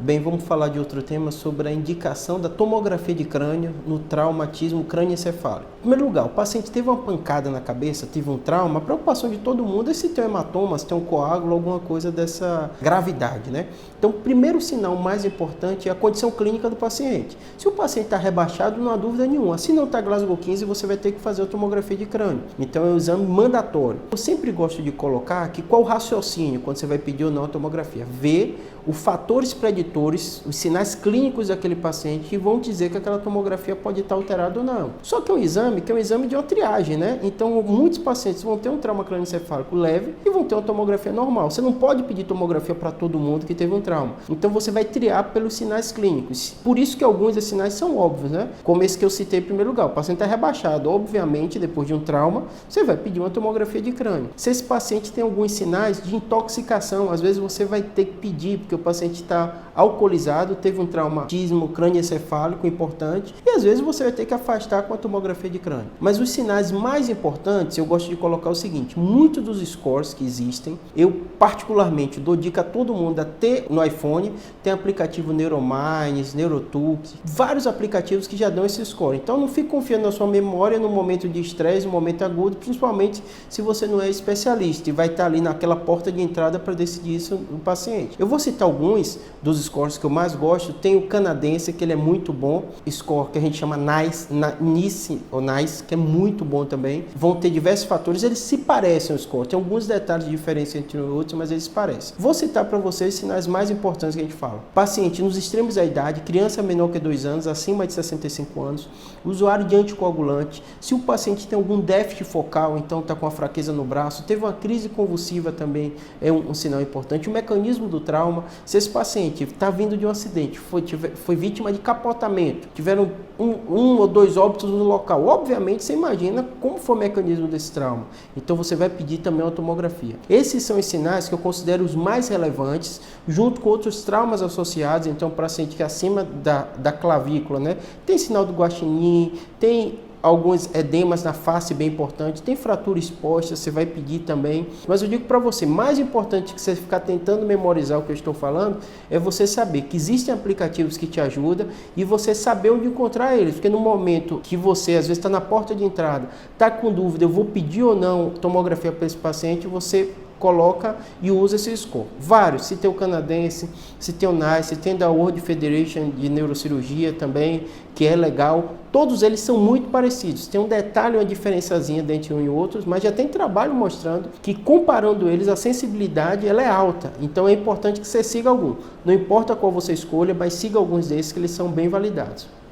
Bem, vamos falar de outro tema sobre a indicação da tomografia de crânio no traumatismo crânioencefálico. Em primeiro lugar, o paciente teve uma pancada na cabeça, teve um trauma, a preocupação de todo mundo é se tem um hematoma, se tem um coágulo, alguma coisa dessa gravidade, né? Então, o primeiro sinal mais importante é a condição clínica do paciente. Se o paciente está rebaixado, não há dúvida nenhuma. Se não está Glasgow 15, você vai ter que fazer a tomografia de crânio. Então, é um exame mandatório. Eu sempre gosto de colocar que qual o raciocínio quando você vai pedir ou não a tomografia. Ver os fatores preditores, os sinais clínicos daquele paciente que vão dizer que aquela tomografia pode estar alterada ou não. Só que é um exame de uma triagem, né? Então, muitos pacientes vão ter um trauma crânioencefálico leve e vão ter uma tomografia normal. Você não pode pedir tomografia para todo mundo que teve um trauma. Então, você vai triar pelos sinais clínicos. Por isso que alguns desses sinais são óbvios, né? Como esse que eu citei em primeiro lugar. O paciente está rebaixado. Obviamente, depois de um trauma, você vai pedir uma tomografia de crânio. Se esse paciente tem alguns sinais de intoxicação, às vezes você vai ter que pedir, porque o paciente está alcoolizado, teve um traumatismo crânioencefálico importante, e às vezes você vai ter que afastar com a tomografia de crânio. Mas os sinais mais importantes, eu gosto de colocar o seguinte: muitos dos scores que existem, eu particularmente dou dica a todo mundo a ter no iPhone, tem aplicativo Neuromines, Neurotux, vários aplicativos que já dão esse score. Então não fique confiando na sua memória no momento de estresse, no momento agudo, principalmente se você não é especialista e vai estar ali naquela porta de entrada para decidir isso no paciente. Eu vou citar alguns dos scores que eu mais gosto. Tem o canadense, que ele é muito bom, score que a gente chama NICE, que é muito bom também. Vão ter diversos fatores, eles se parecem os scores, tem alguns detalhes de diferença entre os outros, mas eles se parecem. Vou citar para vocês os sinais mais importantes que a gente fala. Paciente nos extremos da idade, criança menor que 2 anos, acima de 65 anos, usuário de anticoagulante, se o paciente tem algum déficit focal, então está com a fraqueza no braço, teve uma crise convulsiva também, é um sinal importante. O mecanismo do trauma, se esse paciente está vindo de um acidente, foi vítima de capotamento, tiveram um ou dois óbitos no local, obviamente você imagina como foi o mecanismo desse trauma. Então você vai pedir também uma tomografia. Esses são os sinais que eu considero os mais relevantes, junto com outros traumas associados. Então, para paciente que é acima da clavícula, né, tem sinal do guaxinim, tem alguns edemas na face bem importante, tem fratura exposta, você vai pedir também. Mas eu digo para você, mais importante que você ficar tentando memorizar o que eu estou falando, é você saber que existem aplicativos que te ajudam e você saber onde encontrar eles. Porque no momento que você, às vezes, está na porta de entrada, está com dúvida, eu vou pedir ou não tomografia para esse paciente, você coloca e usa esse score. Vários, se tem o canadense, se tem o NICE, se tem da World Federation de Neurocirurgia também, que é legal. Todos eles são muito parecidos. Tem um detalhe, uma diferençazinha entre um e outros, mas já tem trabalho mostrando que, comparando eles, a sensibilidade ela é alta. Então é importante que você siga algum. Não importa qual você escolha, mas siga alguns desses que eles são bem validados.